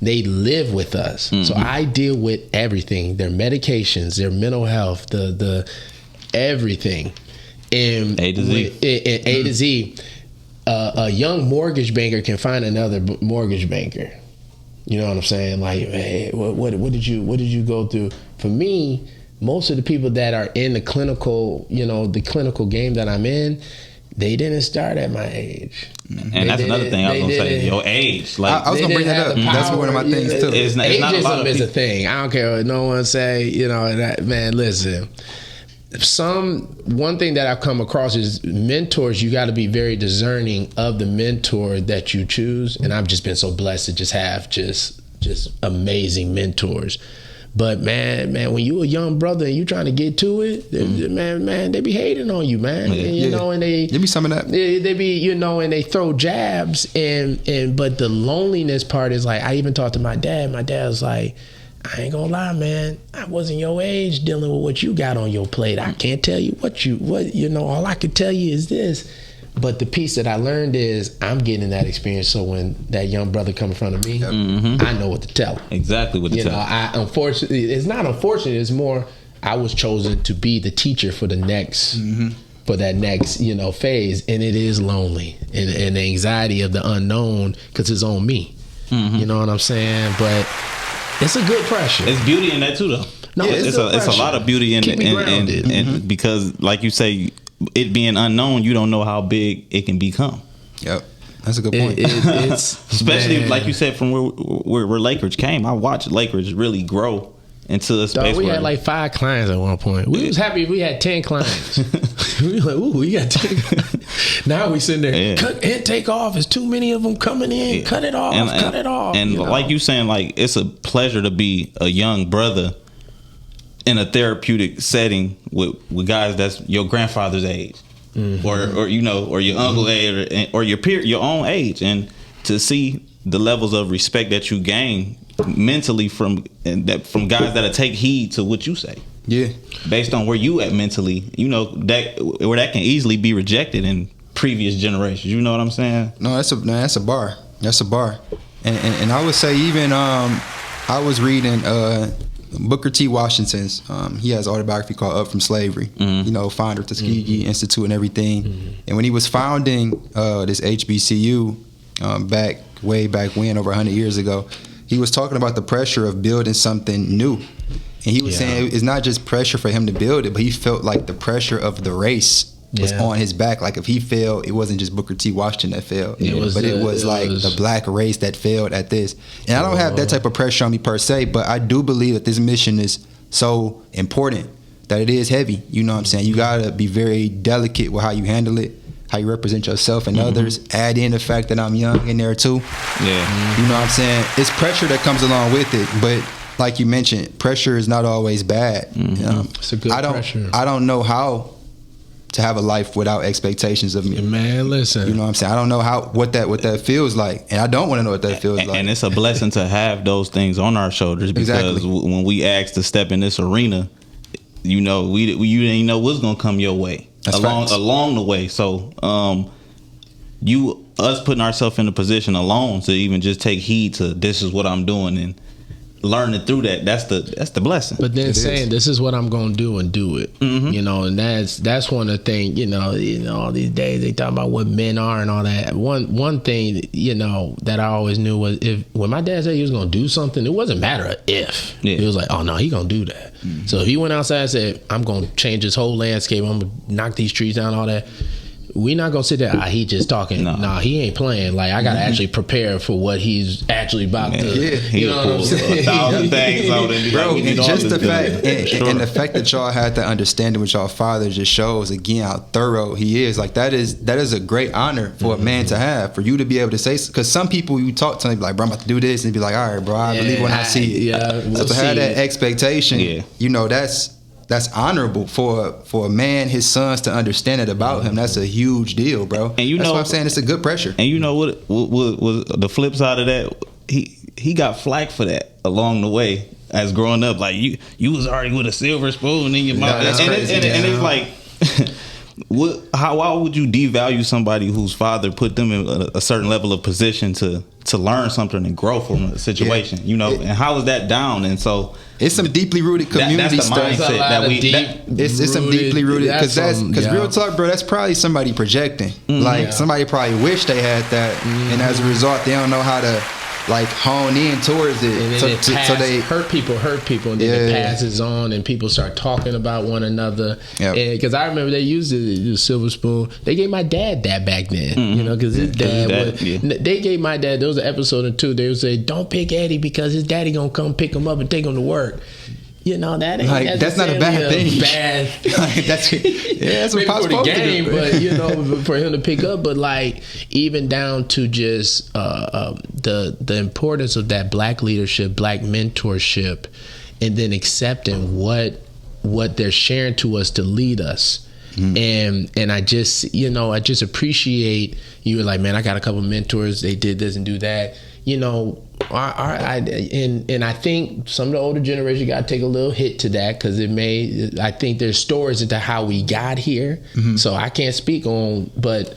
They live with us. So I deal with everything, their medications, their mental health, the everything. And A to Z. A to Z. A young mortgage banker can find another mortgage banker. You know what I'm saying? Like, hey, what did you go through? For me, most of the people that are in the clinical, you know, the clinical game that I'm in, they didn't start at my age. And that's another thing I was gonna say. Your age, like, I was gonna bring that up. That's one of my things too. Ageism is a thing. I don't care what no one say. You know, that, man. Listen. One thing that I've come across is mentors. You got to be very discerning of the mentor that you choose, and I've just been so blessed to just have just amazing mentors. But man, when you a young brother and you trying to get to it, man, they be hating on you, man. And, you know, and they be some of that. They be, you know, and they throw jabs, and but the loneliness part is like, I even talked to my dad. My dad was like, I ain't gonna lie, man, I wasn't your age dealing with what you got on your plate. I can't tell you what you know, all I can tell you is this. But the piece that I learned is I'm getting that experience, so when that young brother come in front of me, I know what to tell him. Exactly what to tell him. Unfortunately, it's not unfortunate, it's more I was chosen to be the teacher for the next for that next, you know, phase, and it is lonely and the anxiety of the unknown, because it's on me. You know what I'm saying? But it's a good pressure. It's beauty in that too, though. No, it's a lot of beauty in it, and because, like you say, it being unknown, you don't know how big it can become. Yep, that's a good point. It's especially like you said, from where Lake Ridge came. I watched Lake Ridge really grow into a space. We had like 5 clients at one point. We was happy if we had 10 clients. We were like, ooh, we got 10. Now we sitting there, cut and take off. There's too many of them coming in. Cut it off, cut it off. And like you saying, like, it's a pleasure to be a young brother in a therapeutic setting with guys that's your grandfather's age, or you know, or your uncle age, or your own age, and to see the levels of respect that you gain mentally from guys that'll take heed to what you say. Yeah, based on where you at mentally, you know, that where that can easily be rejected in previous generations. You know what I'm saying? No, that's a bar. That's a bar. And I would say even I was reading Booker T. Washington's. He has an autobiography called Up From Slavery. You know, founder of Tuskegee Institute and everything. And when he was founding this HBCU way back when, over 100 years ago, he was talking about the pressure of building something new. And he was saying it's not just pressure for him to build it, but he felt like the pressure of the race was on his back. Like, if he failed, it wasn't just Booker T. Washington that failed, it was the black race that failed at this. And I don't have that type of pressure on me per se, but I do believe that this mission is so important that it is heavy. You know what I'm saying? You gotta be very delicate with how you handle it, how you represent yourself and others. Add in the fact that I'm young in there too. Yeah. You know what I'm saying? It's pressure that comes along with it, but like you mentioned, pressure is not always bad. It's a good pressure. I don't know how to have a life without expectations of me. Man, listen. You know what I'm saying? I don't know what that feels like, and I don't want to know what that feels like. And it's a blessing to have those things on our shoulders, because when we asked to step in this arena, you know, you didn't know what's gonna come your way along the way. So us putting ourselves in a position alone to even just take heed to this is what I'm doing and learning through that's the blessing. But then saying this is what I'm gonna do and do it, you know, and that's one of the things, you know, all these days they talk about what men are and all that. One thing, you know, that I always knew was when my dad said he was gonna do something, it wasn't a matter of if. It was like, oh no, he gonna do that. So if he went outside and said, I'm gonna change this whole landscape, I'm gonna knock these trees down, all that, we not gonna sit there. He just talking. No, he ain't playing. Like I gotta actually prepare for what he's actually about to. Yeah, you know what I'm saying? 1,000 things out and bro. Like, just the fact and the fact that y'all had that understanding with y'all father just shows again how thorough he is. Like that is a great honor for a man to have, for you to be able to say. Because some people you talk to them like, bro, I'm about to do this, and be like, all right, bro, I believe when I see it. Yeah, so to have that expectation, you know, that's honorable for a man, his sons to understand it about him. That's a huge deal, bro. And that's what I'm saying. It's a good pressure. And you know what the flip side of that? He got flack for that along the way as growing up. Like you was already with a silver spoon in your mouth, and it's like. Why would you devalue somebody whose father put them in a certain level of position to learn something and grow from a situation? You know, and how is that down? And so it's some deeply rooted community that's the stuff. mindset that we. It's some deeply rooted because real talk, bro. That's probably somebody projecting. Like somebody probably wish they had that, and as a result, they don't know how to like hone in towards it. And then so they hurt people, and then it passes on, and people start talking about one another. Because I remember they used the silver spoon. They gave my dad that back then, you know, because his dad they gave my dad. There was an episode or two. They would say, "Don't pick Eddie because his daddy gonna come pick him up and take him to work." You know, that ain't like, that's not a bad thing. Like, that's maybe what for the game, but you know, for him to pick up. But like, even down to just the importance of that black leadership, black mentorship, and then accepting what they're sharing to us to lead us. And I just, you know, I just appreciate you were like, man, I got a couple mentors. They did this and do that. You know, and I think some of the older generation got to take a little hit to that because I think there's stories into how we got here. So I can't speak on, but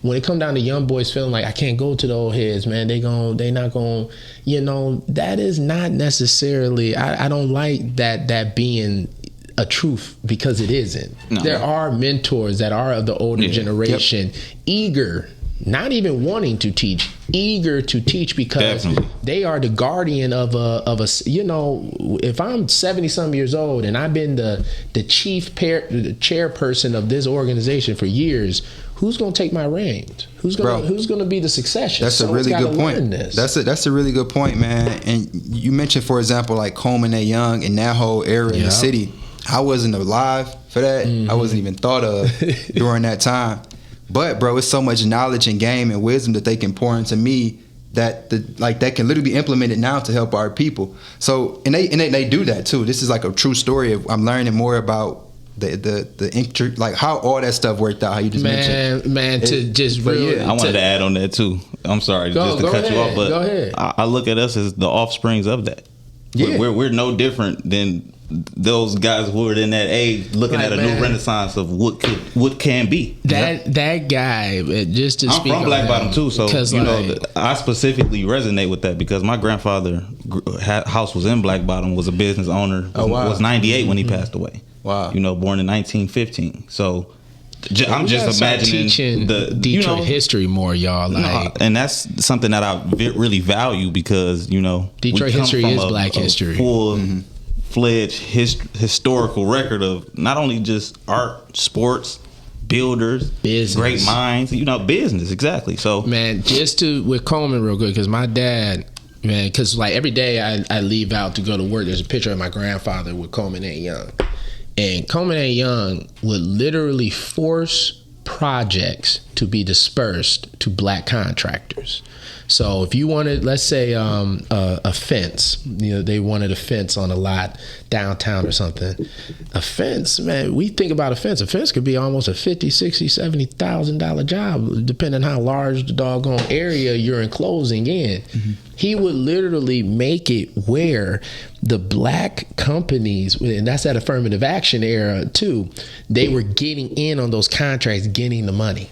when it come down to young boys feeling like I can't go to the old heads, man, they not going, you know, that is not necessarily, I don't like that being a truth because it isn't. No. There are mentors that are of the older generation, eager, not even wanting to teach, eager to teach because they are the guardian of a, you know, if I'm 70-some years old and I've been the chairperson of this organization for years, who's going to take my reins? Who's going to be the succession? That's a really good point. That's a really good point, man. And you mentioned, for example, like Coleman A. Young and that whole era in the city. I wasn't alive for that. I wasn't even thought of during that time. But bro, it's so much knowledge and game and wisdom that they can pour into me that that can literally be implemented now to help our people. So and they do that too. This is like a true story of I'm learning more about the like how all that stuff worked out. How you just mentioned, I wanted to add on that too. I'm sorry to cut you off, but go ahead. I look at us as the offsprings of that. Yeah. We're no different than those guys who are in that age looking at a new renaissance of what can be. That guy, just to speak, I'm from Black Bottom too, so you know I specifically resonate with that because my grandfather house was in Black Bottom, was a business owner. Was 98 when he passed away. Wow, you know, born in 1915. So I'm just imagining the Detroit history more, y'all. And that's something that I really value because you know Detroit history is Black history. Full-fledged historical record of not only just art, sports, builders, business, great minds, you know, business, exactly. So man, just with Coleman real quick, because my dad, man, because like every day I leave out to go to work, there's a picture of my grandfather with Coleman A. Young. And Coleman A. Young would literally force projects to be dispersed to black contractors. So if you wanted, let's say, a fence, you know, they wanted a fence on a lot downtown or something. A fence, man, we think about a fence. A fence could be almost a $50,000, $60,000, $70,000 job, depending on how large the doggone area you're enclosing in. He would literally make it where the black companies, and that's that affirmative action era too, they were getting in on those contracts, getting the money.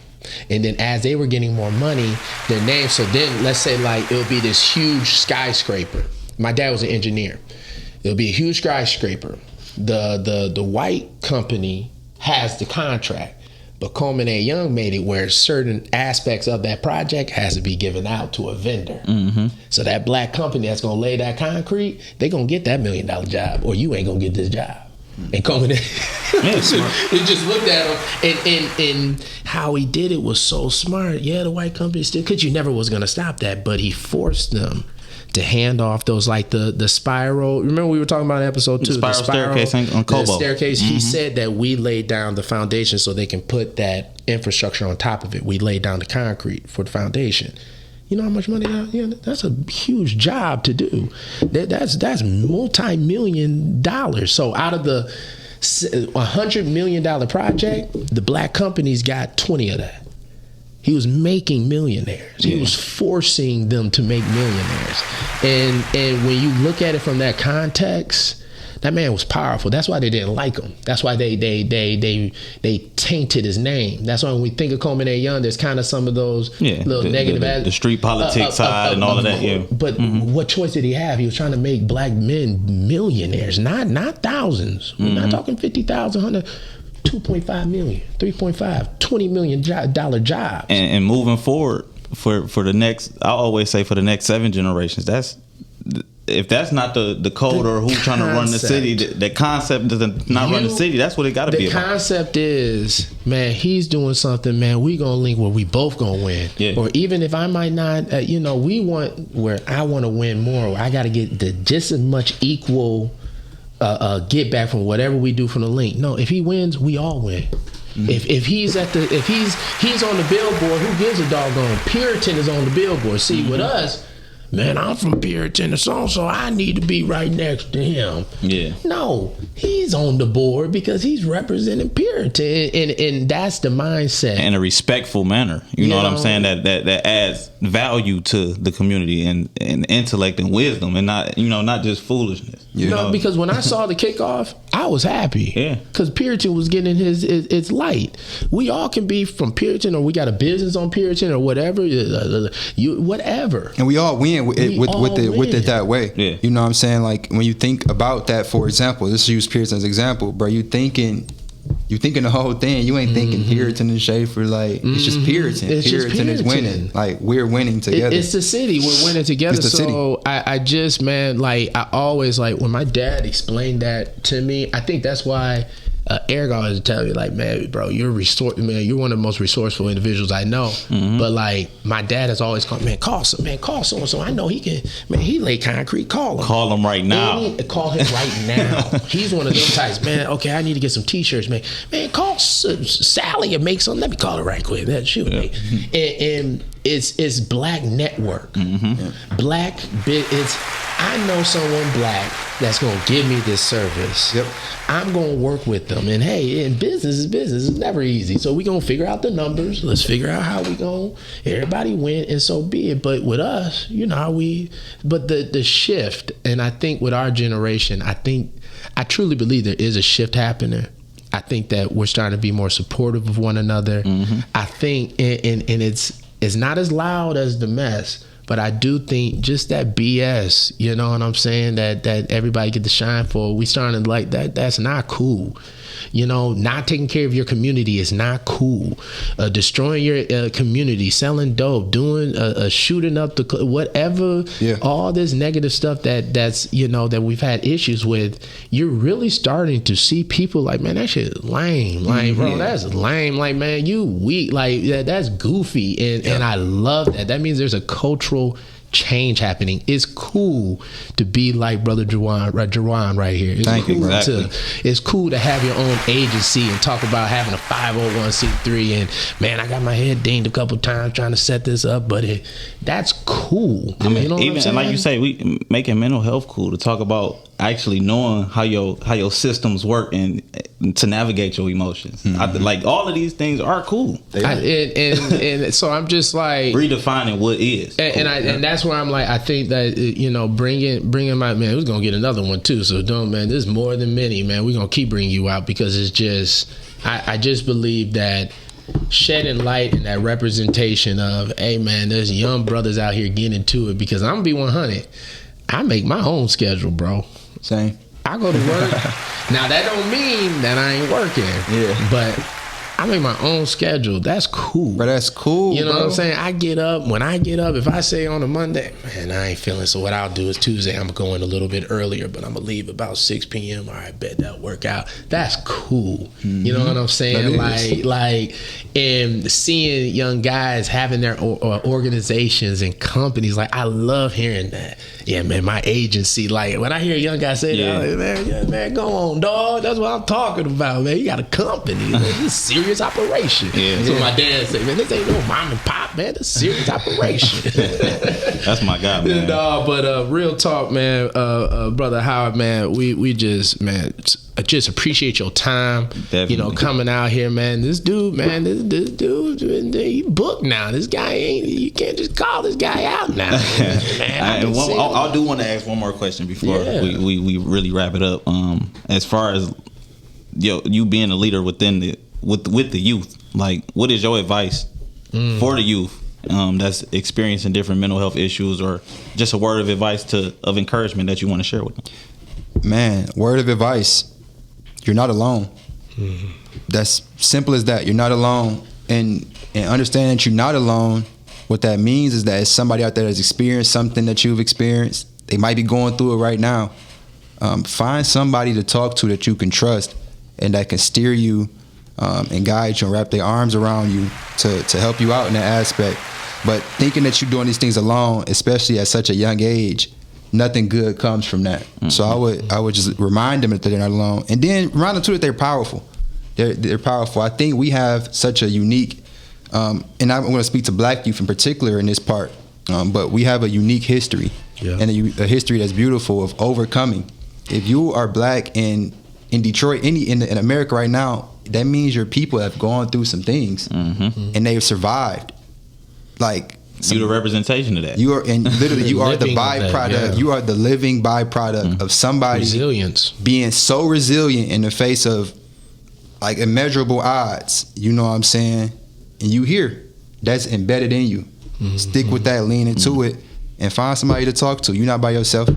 And then as they were getting more money, their name, so then let's say like it'll be this huge skyscraper. My dad was an engineer. It'll be a huge skyscraper. The white company has the contract, but Coleman A. Young made it where certain aspects of that project has to be given out to a vendor. So that black company that's gonna lay that concrete, they gonna get that $1 million job, or you ain't gonna get this job. and coming in. He just looked at him, and how he did it was so smart. Yeah, the white company still, because you never was going to stop that, but he forced them to hand off those, like the spiral. Remember we were talking about in episode 2, the spiral staircase on Kobo. The staircase. He said that we laid down the foundation so they can put that infrastructure on top of it. We laid down the concrete for the foundation. You know how much money that's a huge job to do. That's multi-million dollars. So out of the $100 million project, the black companies got 20 of that. He was making millionaires. He was forcing them to make millionaires. And when you look at it from that context, that man was powerful. That's why they didn't like him. That's why they tainted his name. That's why when we think of Coleman A. Young, there's kind of some of those little negative the street politics side and all of that. Yeah. But what choice did he have? He was trying to make black men millionaires, not thousands. We're not talking 50,000, 100. 2.5 million, 3.5, $20 million job. And moving forward for the next, I always say for the next 7 generations, if that's not the code or who's trying to run the city, the concept doesn't run the city. That's what it got to be about. The concept is, man, he's doing something, man, we gonna link where we both gonna win. Yeah. Or even if I might not, we want where I want to win more, where I got to get just as much equal get back from whatever we do from the link. No, if he wins, we all win. If he's on the billboard, who gives a doggone? Puritan is on the billboard. See, with us, man, I'm from Puritan, so I need to be right next to him. Yeah. No, he's on the board because he's representing Puritan, and that's the mindset. In a respectful manner. You know what I'm saying? That adds value to the community and intellect and wisdom, and not just foolishness. Because when I saw the kickoff, I was happy. Yeah. Because Puritan was getting its light. We all can be from Puritan, or we got a business on Puritan, or whatever. Whatever. And we all win with it that way. Yeah. You know what I'm saying? Like when you think about that, for example, let's use Puritan as an example, bro. You thinking the whole thing. You ain't thinking Puritan and Schaefer. Like it's just Puritan. Puritan is winning. Like we're winning together. It's the city. We're winning together. It's the so I just, man, like I always, like when my dad explained that to me, I think that's why Eric always tell me, like, man, bro, you're one of the most resourceful individuals I know. But like my dad has always called, call so-and-so. I know he can, man, he lay concrete, call him right now. Call him right now. He's one of those types, man, okay, I need to get some t-shirts, man, call Sally and make something. Let me call her right quick. That shoot me. And it's black network. Black bit. I know someone black that's gonna give me this service. Yep. I'm gonna work with them. And hey, in business is business. It's never easy. So we gonna figure out the numbers. Let's figure out how we gonna everybody win, and so be it. But with us, but the shift, and I think with our generation, I truly believe there is a shift happening. I think that we're starting to be more supportive of one another. I think, and it's not as loud as the mess, but I do think just that BS, you know what I'm saying, that everybody get to shine for, we starting to like that. That's not cool. Not taking care of your community is not cool. Destroying your community, selling dope, doing shooting up the whatever, all this negative stuff that's that we've had issues with. You're really starting to see people like, man, that shit is lame. Like, bro, that's lame. Like, man, you weak. Like, that's goofy. And I love that. That means there's a cultural change happening. It's cool to be like brother JerJuan right here. It's cool to have your own agency and talk about having a 501c3, and man, I got my head dinged a couple times trying to set this up, but that's cool. I mean, even like you say, we making mental health cool, to talk about actually knowing how your systems work and to navigate your emotions. Like all of these things are cool. And so I'm just like redefining what is cool. And that's where I'm like, I think that bringing my man, we're gonna get another one too. So don't, man, there's more than many, man. We're gonna keep bringing you out because it's just I just believe that shedding light and that representation of, hey man, there's young brothers out here getting to it, because I'm gonna be 100. I make my own schedule, bro. Same. I go to work. Now that don't mean that I ain't working. Yeah. But I make my own schedule. That's cool. Bro, that's cool. You know bro. what I'm saying? When I get up, if I say on a Monday, man, I ain't feeling, so what I'll do is Tuesday, I'm going a little bit earlier, but I'm gonna leave about 6 p.m. All right, bet that'll work out. That's cool. Mm-hmm. You know what I'm saying? Like, and seeing young guys having their organizations and companies, like, I love hearing that. Yeah, man, my agency, like, when I hear a young guy say that, man, go on, dog. That's what I'm talking about, man. You got a company. Man. This is serious operation. Yeah. So my dad said, man, this ain't no mom and pop, man. This is serious operation. That's my guy, man. But real talk, man, brother Howard, man, we just, man, just appreciate your time. Definitely. You know, coming out here, man. This dude, man, this dude, he booked now. This guy you can't just call this guy out now. Man, I do want to ask one more question before we really wrap it up. As far as you being a leader within with the youth, like, what is your advice for the youth that's experiencing different mental health issues, or just a word of advice of encouragement that you want to share with them? Man, word of advice: you're not alone. Mm-hmm. That's simple as that. You're not alone, and understand that you're not alone. What that means is that it's somebody out there that's experienced something that you've experienced. They might be going through it right now. Find somebody to talk to that you can trust and that can steer you and guide you and wrap their arms around you to help you out in that aspect. But thinking that you're doing these things alone, especially at such a young age, nothing good comes from that. Mm-hmm. So I would just remind them that they're not alone, and then remind them too that they're powerful. They're powerful. I think we have such a unique, and I'm going to speak to Black youth in particular in this part, but we have a unique history, and a history that's beautiful of overcoming. If you are Black in Detroit, in America right now, that means your people have gone through some things, and they've survived. Like, you're the representation of that. You are, and literally, you are the byproduct. That, you are the living byproduct of somebody being so resilient in the face of, like, immeasurable odds. You know what I'm saying? And you here, that's embedded in you. Stick with that, lean into it, and find somebody to talk to. You're not by yourself.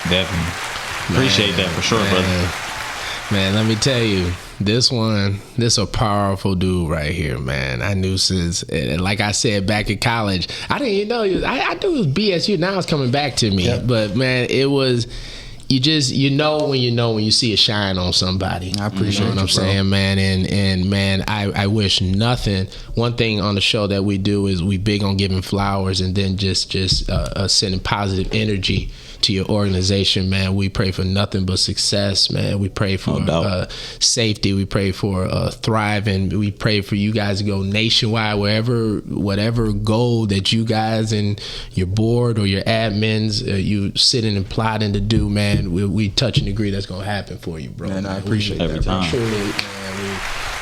Definitely. Appreciate that for sure, brother. Man, let me tell you, this a powerful dude right here, man. I knew since, like I said, back in college, I didn't even know I knew it was BSU. Now it's coming back to me. Yep. But man, it was, you know when you see a shine on somebody. I appreciate what I'm saying, man. And man, I wish nothing. One thing on the show that we do is we big on giving flowers, and then just sending positive energy to your organization, man. We pray for nothing but success, man. We pray for safety. We pray for thriving. We pray for you guys to go nationwide, whatever goal that you guys and your board or your admins you sitting and plotting to do, man. We touch and agree that's gonna happen for you, bro. Man, I appreciate that. Every time.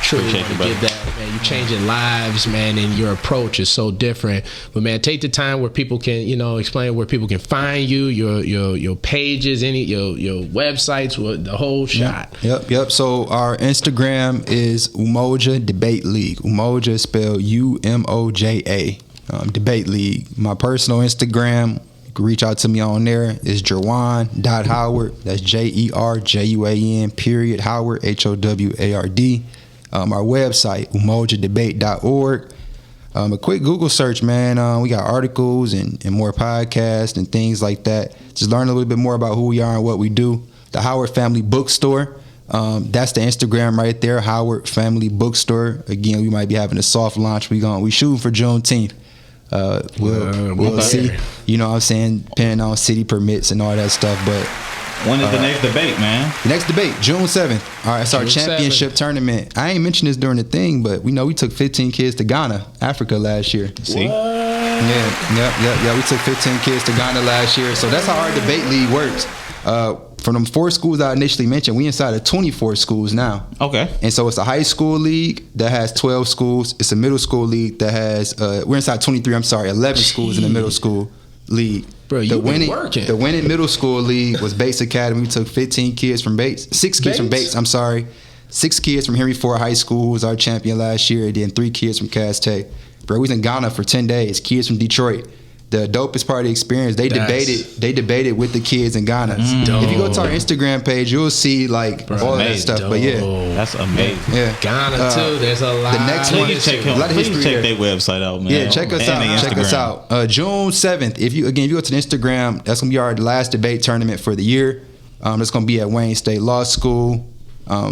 Truly want to give that, man. You're changing lives, man, and your approach is so different. But man, take the time where people can, explain where people can find you, your pages, your websites, the whole shot. Yep. So our Instagram is Umoja Debate League. Umoja is spelled Umoja. Debate League. My personal Instagram, you can reach out to me on there, is JerJuan.Howard. That's JerJuan Howard, HOWARD. Our website, umojadebate.org. A quick Google search, man. We got articles and more podcasts and things like that. Just learn a little bit more about who we are and what we do. The Howard Family Bookstore. That's the Instagram right there, Howard Family Bookstore. Again, we might be having a soft launch. We shooting for Juneteenth. We'll see. You know what I'm saying? Depending on city permits and all that stuff, but. When is the next debate, man? The next debate, June 7th. All right, it's our championship tournament. I ain't mentioned this during the thing, but we took 15 kids to Ghana, Africa last year. See? Yeah. We took 15 kids to Ghana last year. So that's how our debate league works. From them 4 schools I initially mentioned, we inside of 24 schools now. Okay. And so it's a high school league that has 12 schools. It's a middle school league that has, we're inside 11 schools in the middle school league. Bro, the winning middle school league was Bates Academy. We took 15 kids from Bates. 6 kids from Bates, 6 kids from Henry Ford High School, who was our champion last year, and then 3 kids from Cass Tech. Bro, we was in Ghana for 10 days. Kids from Detroit. the dopest part of the experience. They debated with the kids in Ghana. If you go to our Instagram page, you'll see like all that stuff. Dope. But yeah, that's amazing. Yeah, Ghana too. There's a lot. The next one, please check their website out, man. Yeah, check us out. Check us out. June 7th. If you go to the Instagram, that's gonna be our last debate tournament for the year. It's gonna be at Wayne State Law School.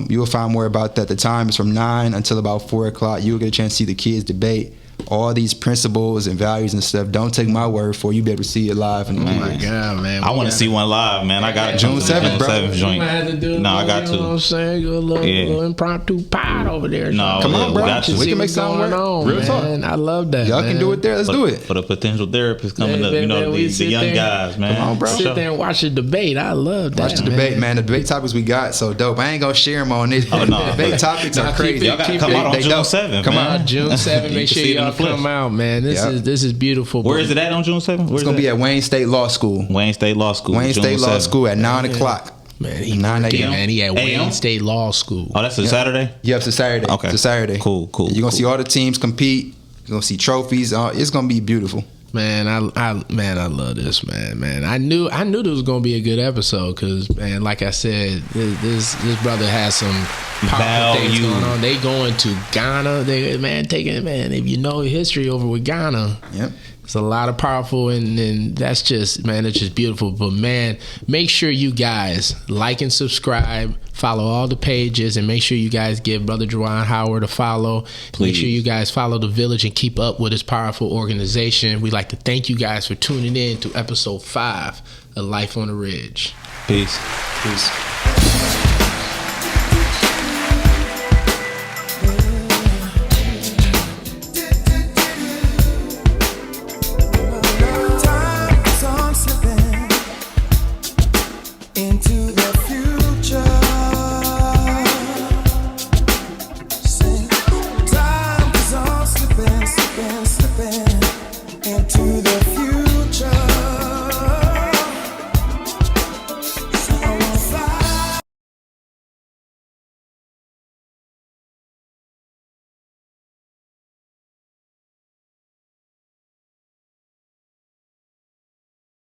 You will find more about that. The time is from 9 until about 4 o'clock. You will get a chance to see the kids debate all these principles and values and stuff. Don't take my word for it. You be able to see it live. Oh my God, man! I want to see one live, man. I got June 7th, bro. You might have to do I got to. You know what I'm saying? Do a little impromptu pod over there. No, come on, bro. We can make something work. Real talk. I love that. Y'all can do it there. Let's do it. For the potential therapists coming up, you know, the young guys, man. Come on, bro. Sit there and watch the debate. I love that. Watch the debate, man. The debate topics we got so dope. I ain't gonna share them on this. Oh, no. The debate topics are crazy. Y'all gotta come out on June 7th. Come on, June 7th. Make sure y'all come out, man. This is beautiful. Where is it at on June 7th? It's gonna be at Wayne State Law School. Wayne State Law School. Wayne State Law School at 9 o'clock. Man, he at Wayne State Law School. Oh, that's a Saturday? Yeah, it's a Saturday. Okay. It's a Saturday. Cool. You're gonna see all the teams compete. You're gonna see trophies. It's gonna be beautiful. Man, I love this, man. I knew this was gonna be a good episode because, man, like I said, this brother has some powerful things going on. They going to Ghana. If you know history over with Ghana, yep. It's a lot of powerful, and that's just, man, it's just beautiful. But man, make sure you guys like and subscribe, follow all the pages, and make sure you guys give Brother JerJuan Howard a follow. Please. Make sure you guys follow the Village and keep up with his powerful organization. We'd like to thank you guys for tuning in to episode 5 of Life on the Ridge. Peace. Into